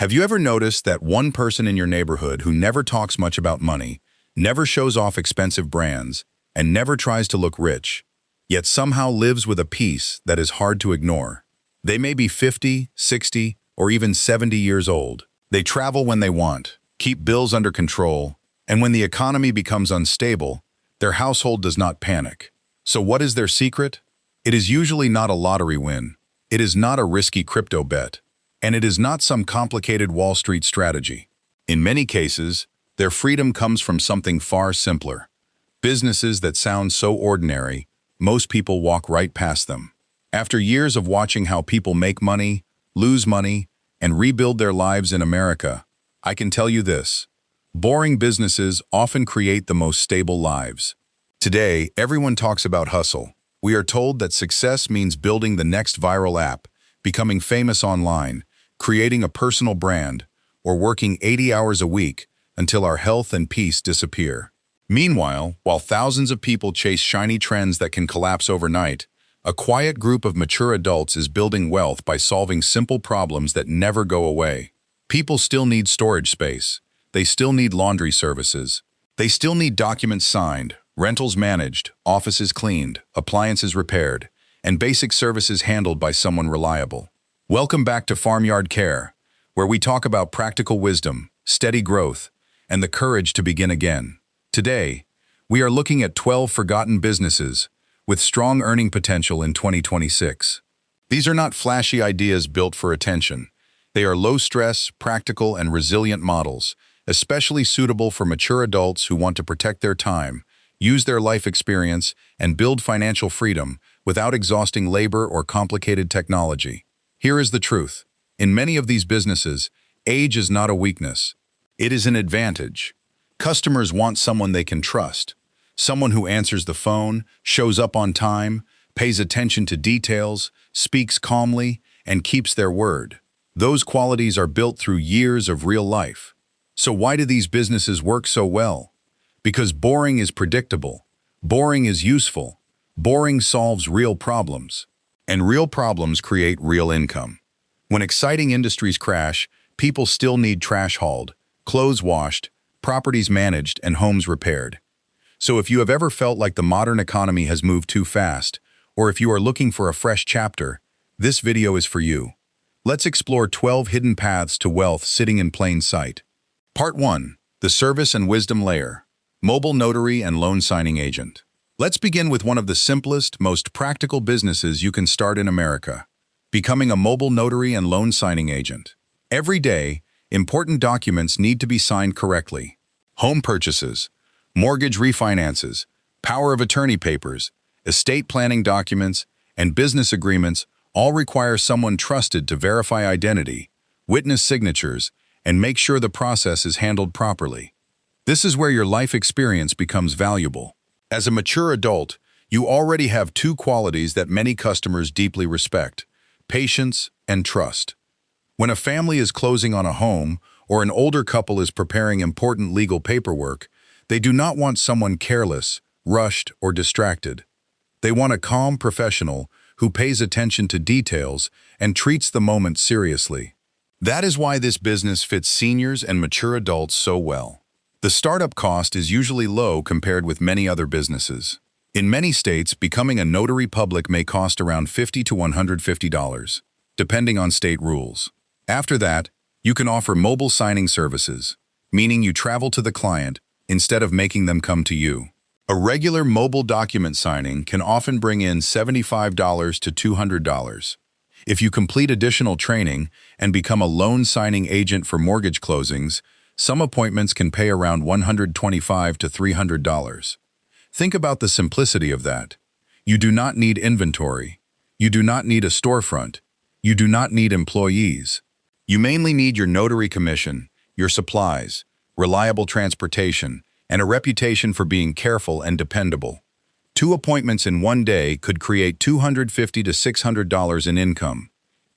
Have you ever noticed that one person in your neighborhood who never talks much about money, never shows off expensive brands, and never tries to look rich, yet somehow lives with a peace that is hard to ignore? They may be 50, 60, or even 70 years old. They travel when they want, keep bills under control, and when the economy becomes unstable, their household does not panic. So what is their secret? It is usually not a lottery win. It is not a risky crypto bet. And it is not some complicated Wall Street strategy. In many cases, their freedom comes from something far simpler. Businesses that sound so ordinary, most people walk right past them. After years of watching how people make money, lose money, and rebuild their lives in America, I can tell you this: boring businesses often create the most stable lives. Today, everyone talks about hustle. We are told that success means building the next viral app, becoming famous online, creating a personal brand, or working 80 hours a week until our health and peace disappear. Meanwhile, while thousands of people chase shiny trends that can collapse overnight, a quiet group of mature adults is building wealth by solving simple problems that never go away. People still need storage space. They still need laundry services. They still need documents signed, rentals managed, offices cleaned, appliances repaired, and basic services handled by someone reliable. Welcome back to Farmyard Care, where we talk about practical wisdom, steady growth, and the courage to begin again. Today, we are looking at 12 forgotten businesses with strong earning potential in 2026. These are not flashy ideas built for attention. They are low-stress, practical, and resilient models, especially suitable for mature adults who want to protect their time, use their life experience, and build financial freedom without exhausting labor or complicated technology. Here is the truth. In many of these businesses, age is not a weakness. It is an advantage. Customers want someone they can trust, someone who answers the phone, shows up on time, pays attention to details, speaks calmly, and keeps their word. Those qualities are built through years of real life. So why do these businesses work so well? Because boring is predictable. Boring is useful. Boring solves real problems. And real problems create real income. When exciting industries crash, people still need trash hauled, clothes washed, properties managed, and homes repaired. So if you have ever felt like the modern economy has moved too fast, or if you are looking for a fresh chapter, this video is for you. Let's explore 12 hidden paths to wealth sitting in plain sight. Part 1. The Service and Wisdom Layer. Mobile Notary and Loan Signing Agent. Let's begin with one of the simplest, most practical businesses you can start in America: becoming a mobile notary and loan signing agent. Every day, important documents need to be signed correctly. Home purchases, mortgage refinances, power of attorney papers, estate planning documents, and business agreements all require someone trusted to verify identity, witness signatures, and make sure the process is handled properly. This is where your life experience becomes valuable. As a mature adult, you already have two qualities that many customers deeply respect: patience and trust. When a family is closing on a home or an older couple is preparing important legal paperwork, they do not want someone careless, rushed, or distracted. They want a calm professional who pays attention to details and treats the moment seriously. That is why this business fits seniors and mature adults so well. The startup cost is usually low compared with many other businesses. In many states, becoming a notary public may cost around $50 to $150, depending on state rules. After that, you can offer mobile signing services, meaning you travel to the client instead of making them come to you. A regular mobile document signing can often bring in $75 to $200. If you complete additional training and become a loan signing agent for mortgage closings, some appointments can pay around $125 to $300. Think about the simplicity of that. You do not need inventory. You do not need a storefront. You do not need employees. You mainly need your notary commission, your supplies, reliable transportation, and a reputation for being careful and dependable. 2 appointments in one day could create $250 to $600 in income.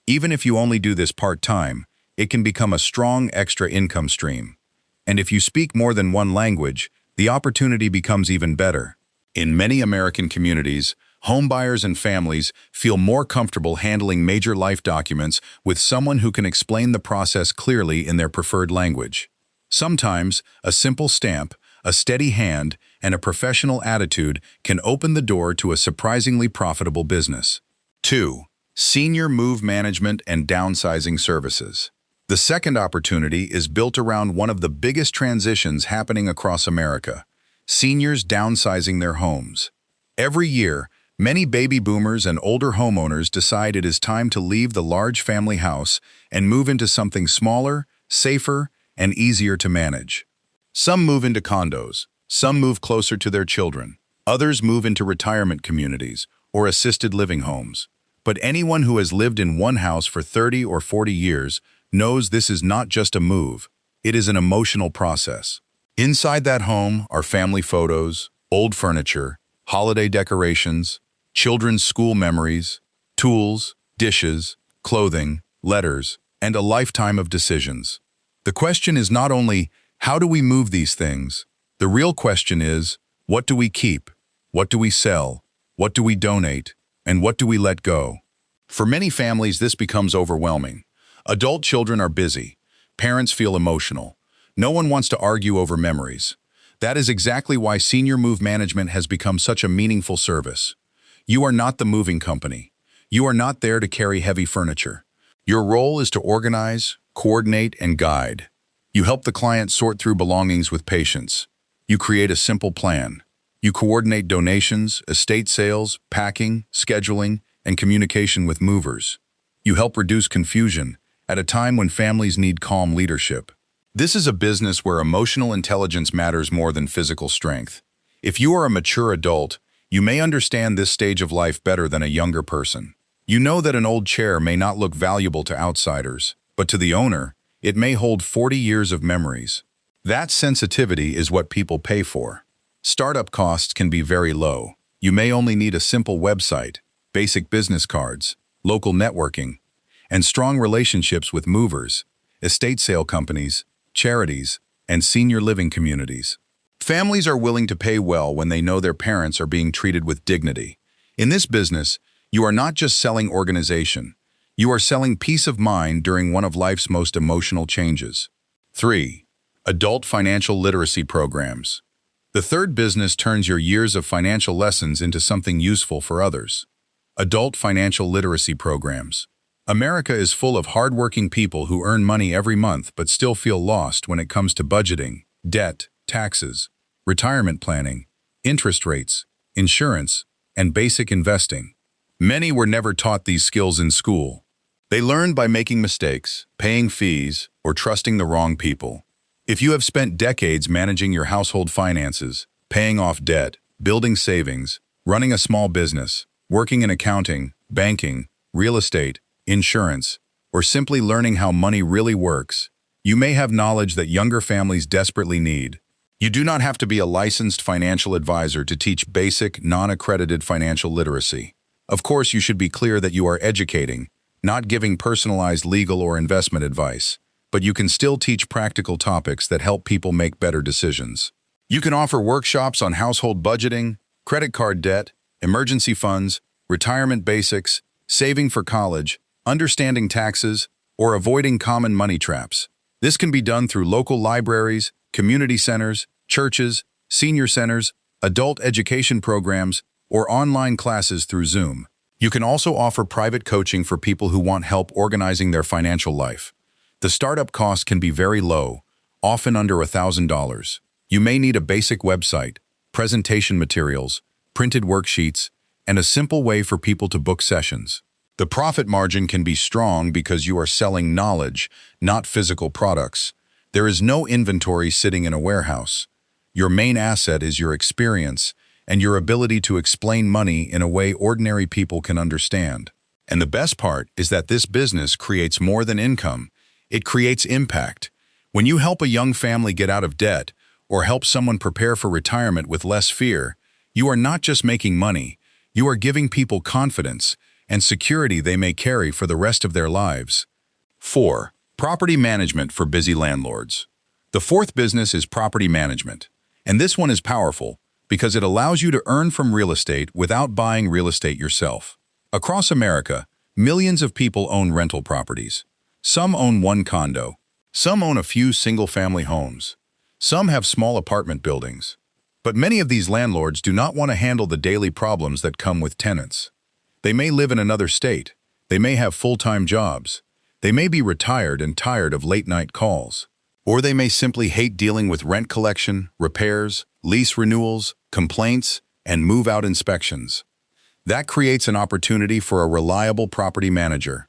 Even if you only do this part-time, it can become a strong extra income stream. And if you speak more than one language, the opportunity becomes even better. In many American communities, Homebuyers and families feel more comfortable handling major life documents with someone who can explain the process clearly in their preferred language. Sometimes, a simple stamp, a steady hand, and a professional attitude can open the door to a surprisingly profitable business. 2. Senior move management and downsizing services. The second opportunity is built around one of the biggest transitions happening across America: seniors downsizing their homes. Every year, many baby boomers and older homeowners decide it is time to leave the large family house and move into something smaller, safer, and easier to manage. Some move into condos, some move closer to their children, others move into retirement communities or assisted living homes. But anyone who has lived in one house for 30 or 40 years knows this is not just a move, it is an emotional process. Inside that home are family photos, old furniture, holiday decorations, children's school memories, tools, dishes, clothing, letters, and a lifetime of decisions. The question is not only, how do we move these things? The real question is, what do we keep? What do we sell? What do we donate? And what do we let go? For many families, this becomes overwhelming. Adult children are busy. Parents feel emotional. No one wants to argue over memories. That is exactly why senior move management has become such a meaningful service. You are not the moving company. You are not there to carry heavy furniture. Your role is to organize, coordinate, and guide. You help the client sort through belongings with patience. You create a simple plan. You coordinate donations, estate sales, packing, scheduling, and communication with movers. You help reduce confusion at a time when families need calm leadership. This is a business where emotional intelligence matters more than physical strength. If you are a mature adult, you may understand this stage of life better than a younger person. You know that an old chair may not look valuable to outsiders, but to the owner, it may hold 40 years of memories. That sensitivity is what people pay for. Startup costs can be very low. You may only need a simple website, basic business cards, local networking, and strong relationships with movers, estate sale companies, charities, and senior living communities. Families are willing to pay well when they know their parents are being treated with dignity. In this business, you are not just selling organization, you are selling peace of mind during one of life's most emotional changes. 3. Adult financial literacy programs. The third business turns your years of financial lessons into something useful for others. Adult financial literacy programs. America is full of hardworking people who earn money every month but still feel lost when it comes to budgeting, debt, taxes, retirement planning, interest rates, insurance, and basic investing. Many were never taught these skills in school. They learned by making mistakes, paying fees, or trusting the wrong people. If you have spent decades managing your household finances, paying off debt, building savings, running a small business, working in accounting, banking, real estate, insurance, or simply learning how money really works, you may have knowledge that younger families desperately need. You do not have to be a licensed financial advisor to teach basic, non-accredited financial literacy. Of course, you should be clear that you are educating, not giving personalized legal or investment advice, but you can still teach practical topics that help people make better decisions. You can offer workshops on household budgeting, credit card debt, emergency funds, retirement basics, saving for college, understanding taxes, or avoiding common money traps. This can be done through local libraries, community centers, churches, senior centers, adult education programs, or online classes through Zoom. You can also offer private coaching for people who want help organizing their financial life. The startup cost can be very low, often under $1,000. You may need a basic website, presentation materials, printed worksheets, and a simple way for people to book sessions. The profit margin can be strong because you are selling knowledge, not physical products. There is no inventory sitting in a warehouse. Your main asset is your experience and your ability to explain money in a way ordinary people can understand. And the best part is that this business creates more than income. It creates impact. When you help a young family get out of debt or help someone prepare for retirement with less fear, you are not just making money, you are giving people confidence and security they may carry for the rest of their lives. 4. Property management for busy landlords. The fourth business is property management, and this one is powerful because it allows you to earn from real estate without buying real estate yourself. Across America, millions of people own rental properties. Some own one condo. Some own a few single-family homes. Some have small apartment buildings. But many of these landlords do not want to handle the daily problems that come with tenants. They may live in another state. They may have full-time jobs. They may be retired and tired of late-night calls. Or they may simply hate dealing with rent collection, repairs, lease renewals, complaints, and move-out inspections. That creates an opportunity for a reliable property manager.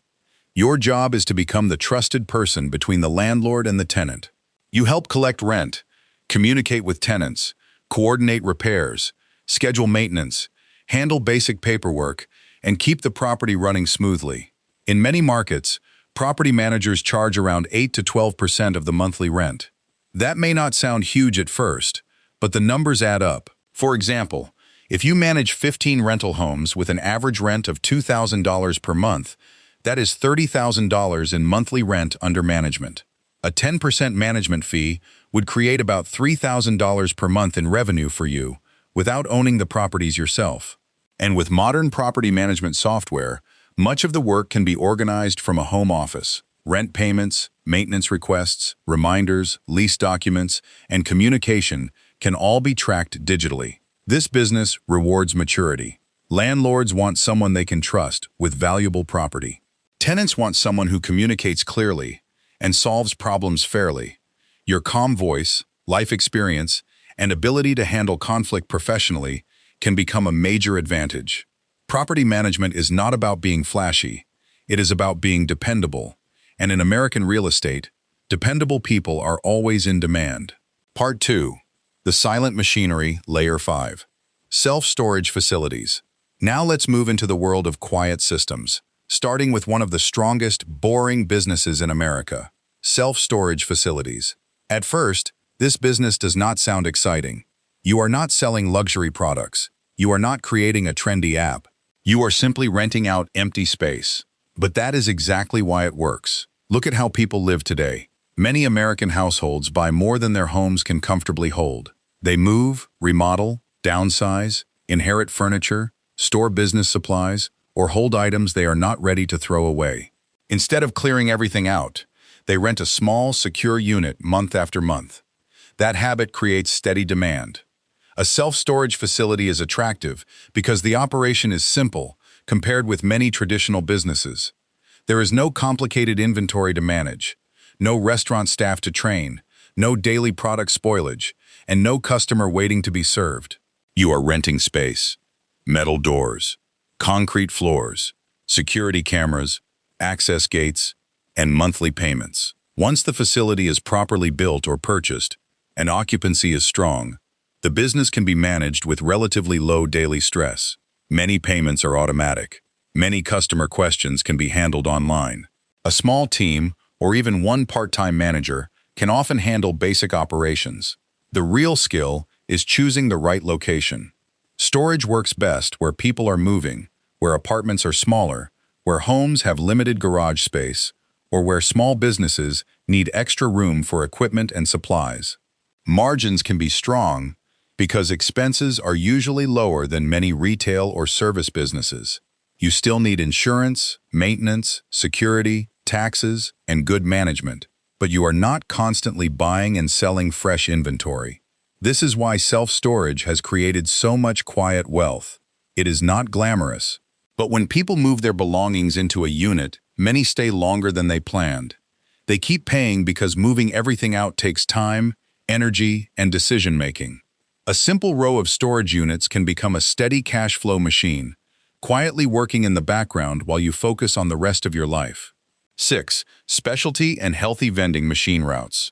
Your job is to become the trusted person between the landlord and the tenant. You help collect rent, communicate with tenants, coordinate repairs, schedule maintenance, handle basic paperwork, and keep the property running smoothly. In many markets, property managers charge around 8 to 12% of the monthly rent. That may not sound huge at first, but the numbers add up. For example, if you manage 15 rental homes with an average rent of $2,000 per month, that is $30,000 in monthly rent under management. A 10% management fee would create about $3,000 per month in revenue for you without owning the properties yourself. And with modern property management software, much of the work can be organized from a home office. Rent payments, maintenance requests, reminders, lease documents, and communication can all be tracked digitally. This business rewards maturity. Landlords want someone they can trust with valuable property. Tenants want someone who communicates clearly and solves problems fairly. Your calm voice, life experience, and ability to handle conflict professionally can become a major advantage. Property management is not about being flashy. It is about being dependable. And in American real estate, dependable people are always in demand. Part 2. The Silent Machinery, Layer 5. Self-storage facilities. Now let's move into the world of quiet systems, starting with one of the strongest, boring businesses in America, self-storage facilities. At first, this business does not sound exciting. You are not selling luxury products. You are not creating a trendy app. You are simply renting out empty space. But that is exactly why it works. Look at how people live today. Many American households buy more than their homes can comfortably hold. They move, remodel, downsize, inherit furniture, store business supplies, or hold items they are not ready to throw away. Instead of clearing everything out, they rent a small, secure unit month after month. That habit creates steady demand. A self-storage facility is attractive because the operation is simple compared with many traditional businesses. There is no complicated inventory to manage, no restaurant staff to train, no daily product spoilage, and no customer waiting to be served. You are renting space, metal doors, concrete floors, security cameras, access gates, and monthly payments. Once the facility is properly built or purchased, and occupancy is strong, the business can be managed with relatively low daily stress. Many payments are automatic. Many customer questions can be handled online. A small team, or even one part-time manager, can often handle basic operations. The real skill is choosing the right location. Storage works best where people are moving, where apartments are smaller, where homes have limited garage space, or where small businesses need extra room for equipment and supplies. Margins can be strong because expenses are usually lower than many retail or service businesses. You still need insurance, maintenance, security, taxes, and good management, but you are not constantly buying and selling fresh inventory. This is why self-storage has created so much quiet wealth. It is not glamorous, but when people move their belongings into a unit, many stay longer than they planned. They keep paying because moving everything out takes time, energy, and decision-making. A simple row of storage units can become a steady cash flow machine, quietly working in the background while you focus on the rest of your life. 6. Specialty and healthy vending machine routes.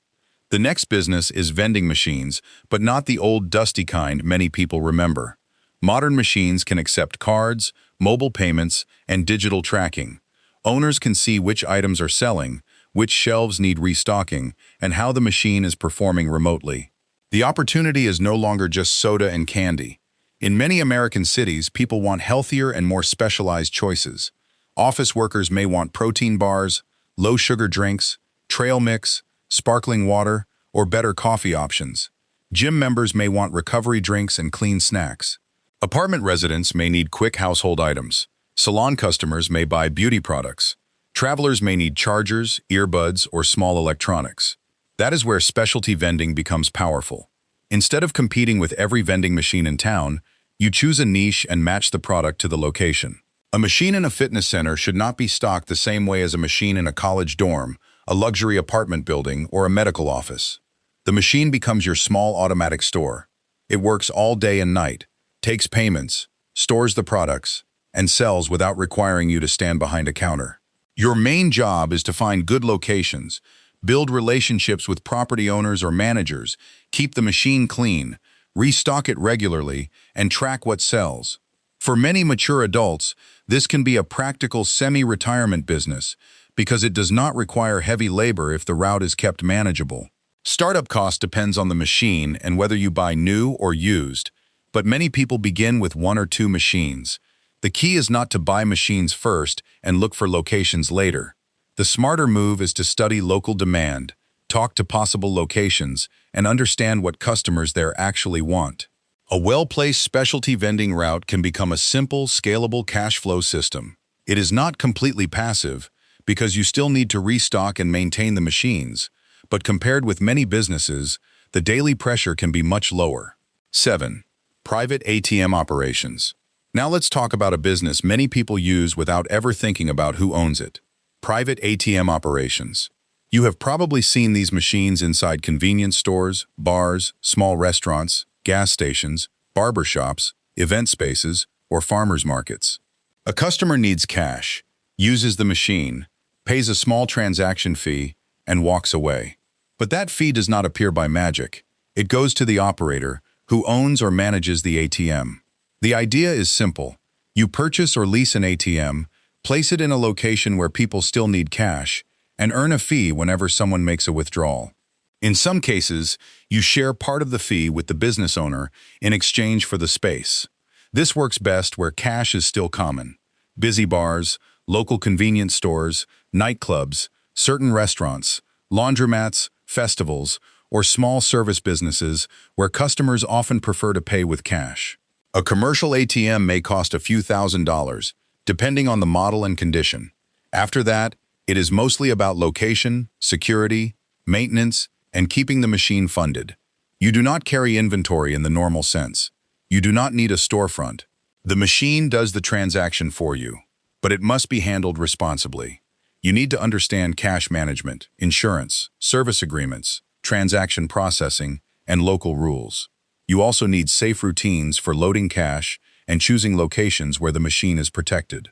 The next business is vending machines, but not the old dusty kind many people remember. Modern machines can accept cards, mobile payments, and digital tracking. Owners can see which items are selling, which shelves need restocking, and how the machine is performing remotely. The opportunity is no longer just soda and candy. In many American cities, people want healthier and more specialized choices. Office workers may want protein bars, low-sugar drinks, trail mix, sparkling water, or better coffee options. Gym members may want recovery drinks and clean snacks. Apartment residents may need quick household items. Salon customers may buy beauty products. Travelers may need chargers, earbuds, or small electronics. That is where specialty vending becomes powerful. Instead of competing with every vending machine in town, you choose a niche and match the product to the location. A machine in a fitness center should not be stocked the same way as a machine in a college dorm, a luxury apartment building, or a medical office. The machine becomes your small automatic store. It works all day and night, takes payments, stores the products, and sells without requiring you to stand behind a counter. Your main job is to find good locations, build relationships with property owners or managers, keep the machine clean, restock it regularly, and track what sells. For many mature adults, this can be a practical semi-retirement business because it does not require heavy labor if the route is kept manageable. Startup cost depends on the machine and whether you buy new or used, but many people begin with 1 or 2 machines. The key is not to buy machines first and look for locations later. The smarter move is to study local demand, talk to possible locations, and understand what customers there actually want. A well-placed specialty vending route can become a simple, scalable cash flow system. It is not completely passive because you still need to restock and maintain the machines, but compared with many businesses, the daily pressure can be much lower. 7. Private ATM operations. Now let's talk about a business many people use without ever thinking about who owns it. Private ATM operations. You have probably seen these machines inside convenience stores, bars, small restaurants, gas stations, barber shops, event spaces, or farmers markets. A customer needs cash, uses the machine, pays a small transaction fee, and walks away. But that fee does not appear by magic. It goes to the operator, who owns or manages the ATM. The idea is simple. You purchase or lease an ATM, place it in a location where people still need cash, and earn a fee whenever someone makes a withdrawal. In some cases, you share part of the fee with the business owner in exchange for the space. This works best where cash is still common. Busy bars, local convenience stores, nightclubs, certain restaurants, laundromats, festivals, or small service businesses where customers often prefer to pay with cash. A commercial ATM may cost a few $1,000s, depending on the model and condition. After that, it is mostly about location, security, maintenance, and keeping the machine funded. You do not carry inventory in the normal sense. You do not need a storefront. The machine does the transaction for you, but it must be handled responsibly. You need to understand cash management, insurance, service agreements, transaction processing, and local rules. You also need safe routines for loading cash and choosing locations where the machine is protected.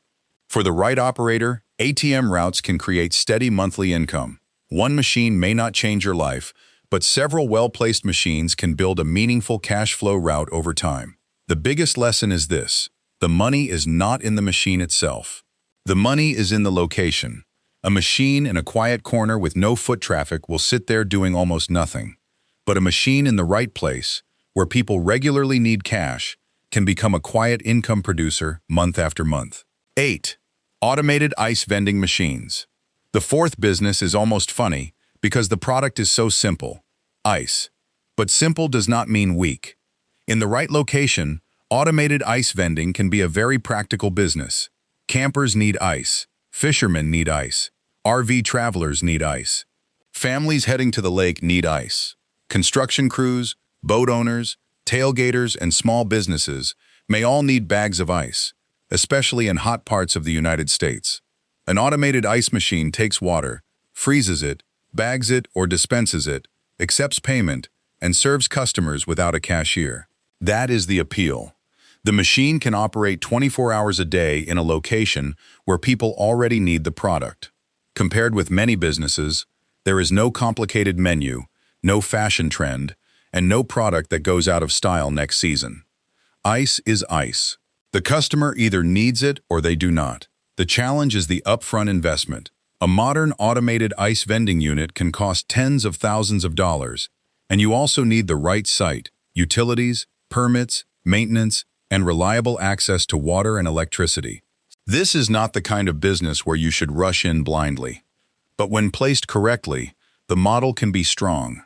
For the right operator, ATM routes can create steady monthly income. One machine may not change your life, but several well-placed machines can build a meaningful cash flow route over time. The biggest lesson is this: the money is not in the machine itself. The money is in the location. A machine in a quiet corner with no foot traffic will sit there doing almost nothing. But a machine in the right place, where people regularly need cash, can become a quiet income producer month after month. 8. Automated ice vending machines. The fourth business is almost funny because the product is so simple: ice. But simple does not mean weak. In the right location, automated ice vending can be a very practical business. Campers need ice. Fishermen need ice. RV travelers need ice. Families heading to the lake need ice. Construction crews, boat owners, tailgaters, and small businesses may all need bags of ice, especially in hot parts of the United States. An automated ice machine takes water, freezes it, bags it or dispenses it, accepts payment, and serves customers without a cashier. That is the appeal. The machine can operate 24 hours a day in a location where people already need the product. Compared with many businesses, there is no complicated menu, no fashion trend, and no product that goes out of style next season. Ice is ice. The customer either needs it or they do not. The challenge is the upfront investment. A modern automated ice vending unit can cost tens of thousands of dollars, and you also need the right site, utilities, permits, maintenance, and reliable access to water and electricity. This is not the kind of business where you should rush in blindly. But when placed correctly, the model can be strong.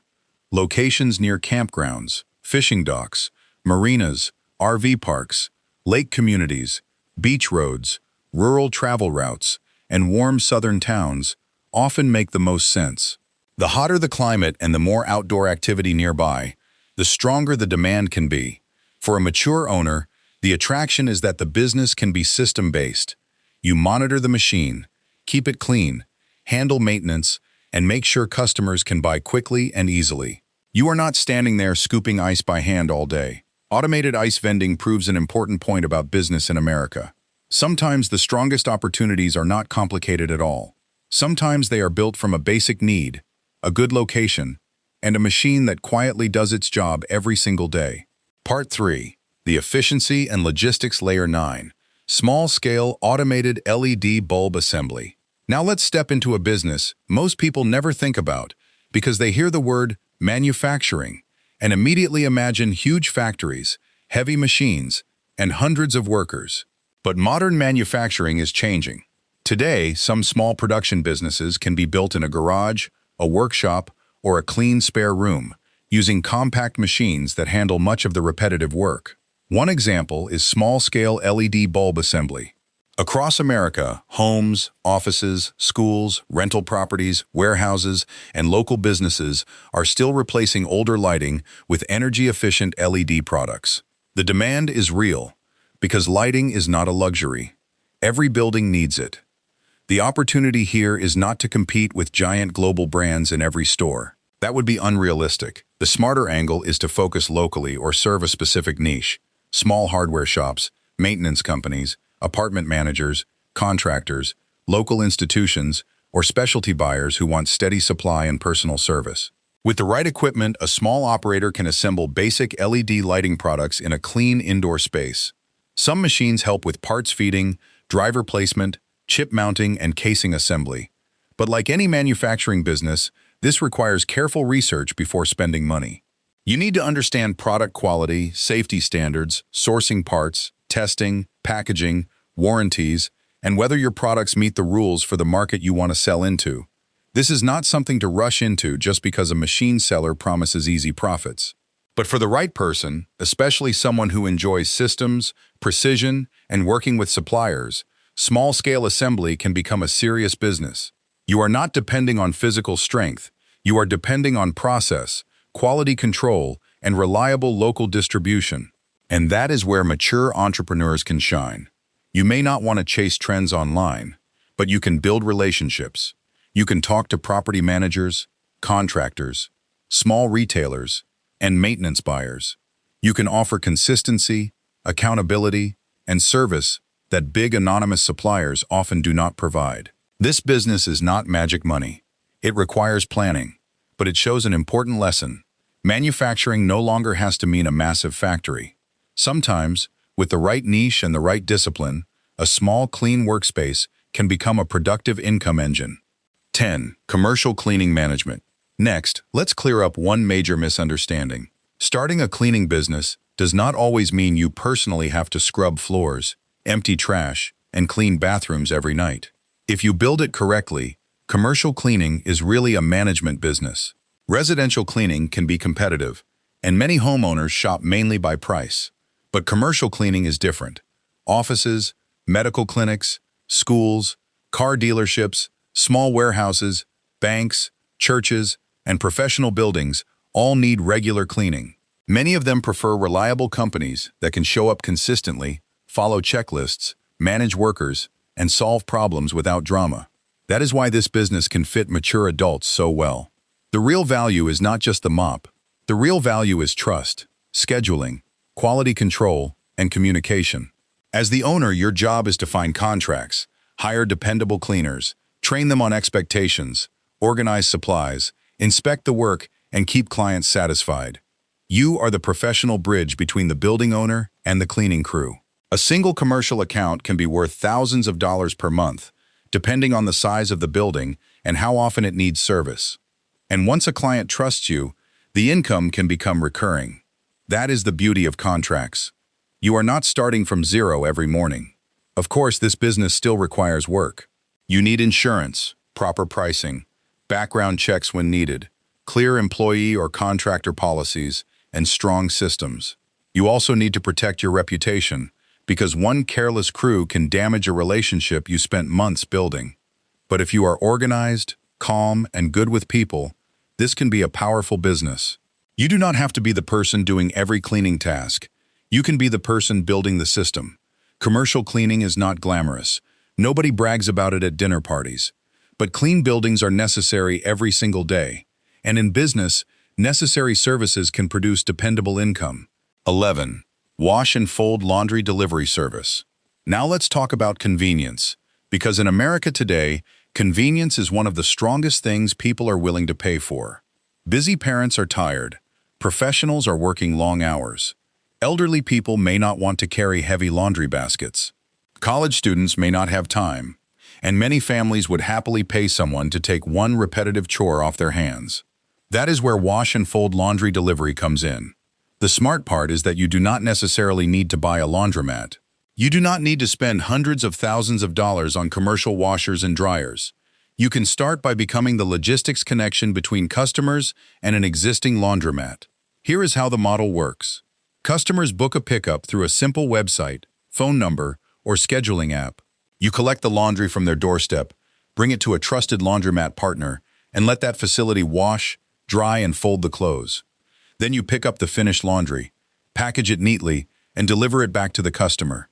Locations near campgrounds, fishing docks, marinas, RV parks, lake communities, beach roads, rural travel routes, and warm southern towns often make the most sense. The hotter the climate and the more outdoor activity nearby, the stronger the demand can be. For a mature owner, the attraction is that the business can be system-based. You monitor the machine, keep it clean, handle maintenance, and make sure customers can buy quickly and easily. You are not standing there scooping ice by hand all day. Automated ice vending proves an important point about business in America. Sometimes the strongest opportunities are not complicated at all. Sometimes they are built from a basic need, a good location, and a machine that quietly does its job every single day. Part 3. The Efficiency and Logistics Layer 9. Small-scale automated LED bulb assembly. Now let's step into a business most people never think about because they hear the word manufacturing and immediately imagine huge factories, heavy machines, and hundreds of workers. But modern manufacturing is changing. Today, some small production businesses can be built in a garage, a workshop, or a clean spare room, using compact machines that handle much of the repetitive work. One example is small-scale LED bulb assembly. Across America, homes, offices, schools, rental properties, warehouses, and local businesses are still replacing older lighting with energy-efficient LED products. The demand is real, because lighting is not a luxury. Every building needs it. The opportunity here is not to compete with giant global brands in every store. That would be unrealistic. The smarter angle is to focus locally or serve a specific niche. Small hardware shops, maintenance companies, apartment managers, contractors, local institutions, or specialty buyers who want steady supply and personal service. With the right equipment, a small operator can assemble basic LED lighting products in a clean indoor space. Some machines help with parts feeding, driver placement, chip mounting, and casing assembly. But like any manufacturing business, this requires careful research before spending money. You need to understand product quality, safety standards, sourcing parts, testing, packaging, warranties, and whether your products meet the rules for the market you want to sell into. This is not something to rush into just because a machine seller promises easy profits. But for the right person, especially someone who enjoys systems, precision, and working with suppliers, small-scale assembly can become a serious business. You are not depending on physical strength. You are depending on process, quality control, and reliable local distribution. And that is where mature entrepreneurs can shine. You may not want to chase trends online, but you can build relationships. You can talk to property managers, contractors, small retailers, and maintenance buyers. You can offer consistency, accountability, and service that big anonymous suppliers often do not provide. This business is not magic money. It requires planning, but it shows an important lesson. Manufacturing no longer has to mean a massive factory. Sometimes, with the right niche and the right discipline, a small, clean workspace can become a productive income engine. 10. Commercial cleaning management. Next, let's clear up one major misunderstanding. Starting a cleaning business does not always mean you personally have to scrub floors, empty trash, and clean bathrooms every night. If you build it correctly, commercial cleaning is really a management business. Residential cleaning can be competitive, and many homeowners shop mainly by price. But commercial cleaning is different. Offices, medical clinics, schools, car dealerships, small warehouses, banks, churches, and professional buildings all need regular cleaning. Many of them prefer reliable companies that can show up consistently, follow checklists, manage workers, and solve problems without drama. That is why this business can fit mature adults so well. The real value is not just the mop. The real value is trust, scheduling, quality control, and communication. As the owner, your job is to find contracts, hire dependable cleaners, train them on expectations, organize supplies, inspect the work, and keep clients satisfied. You are the professional bridge between the building owner and the cleaning crew. A single commercial account can be worth thousands of dollars per month, depending on the size of the building and how often it needs service. And once a client trusts you, the income can become recurring. That is the beauty of contracts. You are not starting from zero every morning. Of course, this business still requires work. You need insurance, proper pricing, background checks when needed, clear employee or contractor policies, and strong systems. You also need to protect your reputation, because one careless crew can damage a relationship you spent months building. But if you are organized, calm, and good with people, this can be a powerful business. You do not have to be the person doing every cleaning task. You can be the person building the system. Commercial cleaning is not glamorous. Nobody brags about it at dinner parties. But clean buildings are necessary every single day. And in business, necessary services can produce dependable income. 11. Wash and fold laundry delivery service. Now let's talk about convenience. Because in America today, convenience is one of the strongest things people are willing to pay for. Busy parents are tired. Professionals are working long hours. Elderly people may not want to carry heavy laundry baskets. College students may not have time. And many families would happily pay someone to take one repetitive chore off their hands. That is where wash and fold laundry delivery comes in. The smart part is that you do not necessarily need to buy a laundromat. You do not need to spend hundreds of thousands of dollars on commercial washers and dryers. You can start by becoming the logistics connection between customers and an existing laundromat. Here is how the model works. Customers book a pickup through a simple website, phone number, or scheduling app. You collect the laundry from their doorstep, bring it to a trusted laundromat partner, and let that facility wash, dry, and fold the clothes. Then you pick up the finished laundry, package it neatly, and deliver it back to the customer.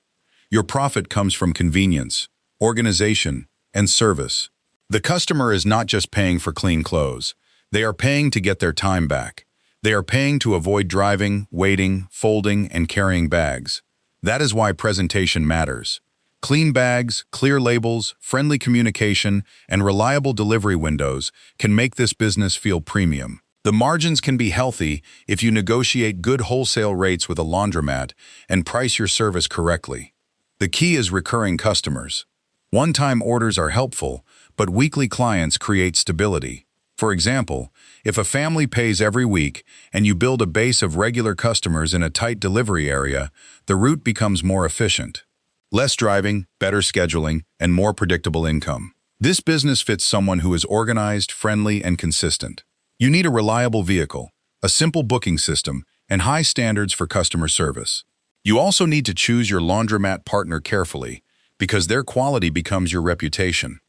Your profit comes from convenience, organization, and service. The customer is not just paying for clean clothes. They are paying to get their time back. They are paying to avoid driving, waiting, folding, and carrying bags. That is why presentation matters. Clean bags, clear labels, friendly communication, and reliable delivery windows can make this business feel premium. The margins can be healthy if you negotiate good wholesale rates with a laundromat and price your service correctly. The key is recurring customers. One-time orders are helpful, but weekly clients create stability. For example, if a family pays every week and you build a base of regular customers in a tight delivery area, the route becomes more efficient. Less driving, better scheduling, and more predictable income. This business fits someone who is organized, friendly, and consistent. You need a reliable vehicle, a simple booking system, and high standards for customer service. You also need to choose your laundromat partner carefully, because their quality becomes your reputation.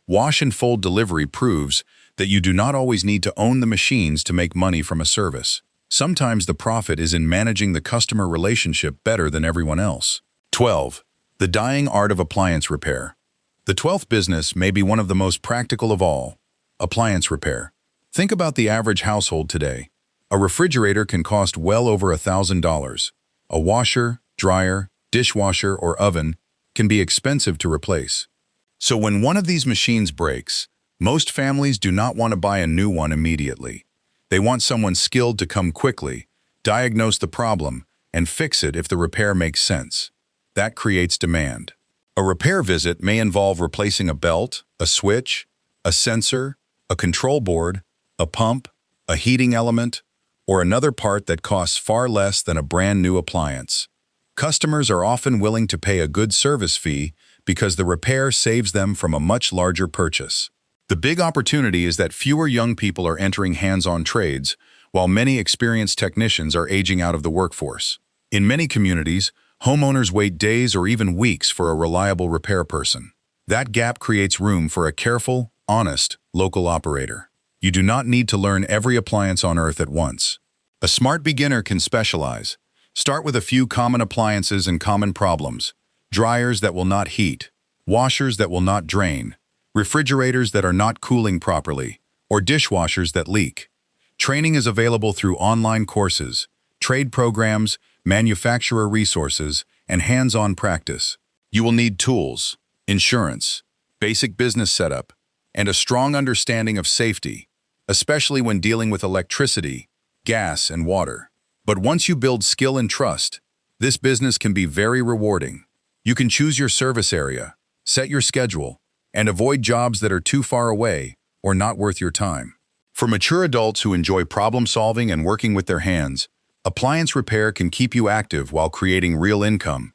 Wash and fold delivery proves that you do not always need to own the machines to make money from a service. Sometimes the profit is in managing the customer relationship better than everyone else. 12. The dying art of appliance repair. The 12th business may be one of the most practical of all: appliance repair. Think about the average household today. A refrigerator can cost well over $1,000. A washer, dryer, dishwasher, or oven can be expensive to replace. So when one of these machines breaks, most families do not want to buy a new one immediately. They want someone skilled to come quickly, diagnose the problem, and fix it if the repair makes sense. That creates demand. A repair visit may involve replacing a belt, a switch, a sensor, a control board, a pump, a heating element, or another part that costs far less than a brand new appliance. Customers are often willing to pay a good service fee because the repair saves them from a much larger purchase. The big opportunity is that fewer young people are entering hands-on trades, while many experienced technicians are aging out of the workforce. In many communities, homeowners wait days or even weeks for a reliable repair person. That gap creates room for a careful, honest, local operator. You do not need to learn every appliance on Earth at once. A smart beginner can specialize. Start with a few common appliances and common problems: dryers that will not heat, washers that will not drain, refrigerators that are not cooling properly, or dishwashers that leak. Training is available through online courses, trade programs, manufacturer resources, and hands-on practice. You will need tools, insurance, basic business setup, and a strong understanding of safety, especially when dealing with electricity, gas, and water. But once you build skill and trust, this business can be very rewarding. You can choose your service area, set your schedule, and avoid jobs that are too far away or not worth your time. For mature adults who enjoy problem-solving and working with their hands, appliance repair can keep you active while creating real income.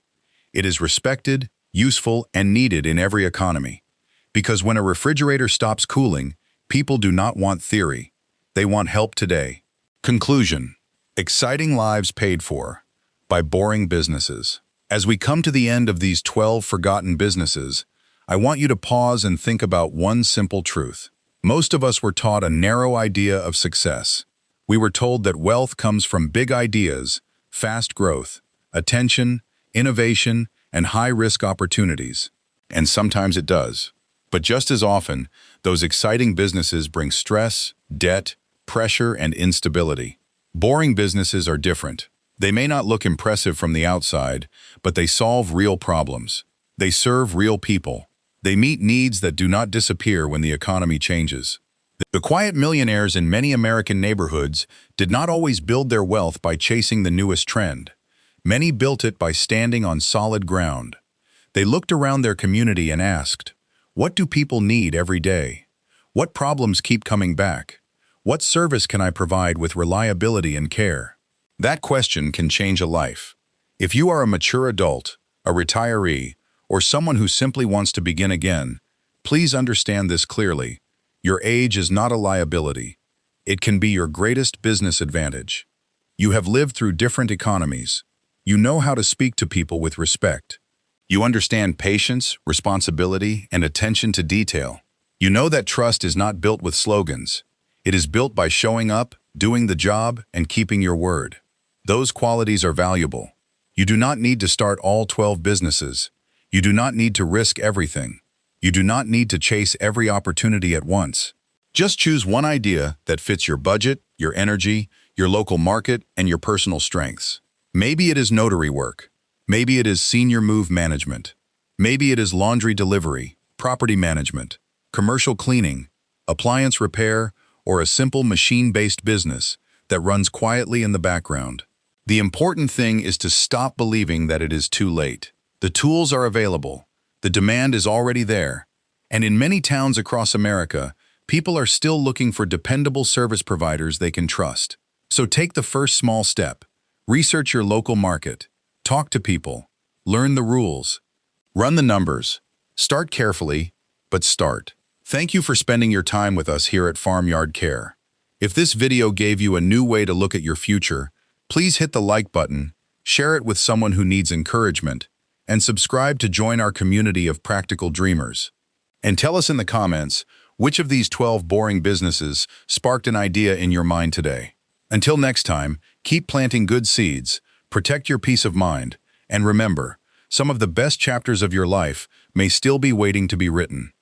It is respected, useful, and needed in every economy. Because when a refrigerator stops cooling, people do not want theory. They want help today. Conclusion. Exciting lives paid for by boring businesses. As we come to the end of these 12 forgotten businesses, I want you to pause and think about one simple truth. Most of us were taught a narrow idea of success. We were told that wealth comes from big ideas, fast growth, attention, innovation, and high-risk opportunities. And sometimes it does. But just as often, those exciting businesses bring stress, debt, pressure, and instability. Boring businesses are different. They may not look impressive from the outside, but they solve real problems. They serve real people. They meet needs that do not disappear when the economy changes. The quiet millionaires in many American neighborhoods did not always build their wealth by chasing the newest trend. Many built it by standing on solid ground. They looked around their community and asked, "What do people need every day? What problems keep coming back? What service can I provide with reliability and care?" That question can change a life. If you are a mature adult, a retiree, or someone who simply wants to begin again, please understand this clearly. Your age is not a liability. It can be your greatest business advantage. You have lived through different economies. You know how to speak to people with respect. You understand patience, responsibility, and attention to detail. You know that trust is not built with slogans. It is built by showing up, doing the job, and keeping your word. Those qualities are valuable. You do not need to start all 12 businesses. You do not need to risk everything. You do not need to chase every opportunity at once. Just choose one idea that fits your budget, your energy, your local market, and your personal strengths. Maybe it is notary work. Maybe it is senior move management. Maybe it is laundry delivery, property management, commercial cleaning, appliance repair, or a simple machine-based business that runs quietly in the background. The important thing is to stop believing that it is too late. The tools are available. The demand is already there. And in many towns across America, people are still looking for dependable service providers they can trust. So take the first small step. Research your local market. Talk to people. Learn the rules. Run the numbers. Start carefully, but start. Thank you for spending your time with us here at Farmyard Care. If this video gave you a new way to look at your future, please hit the like button, share it with someone who needs encouragement, and subscribe to join our community of practical dreamers. And tell us in the comments, which of these 12 boring businesses sparked an idea in your mind today? Until next time, keep planting good seeds, protect your peace of mind, and remember, some of the best chapters of your life may still be waiting to be written.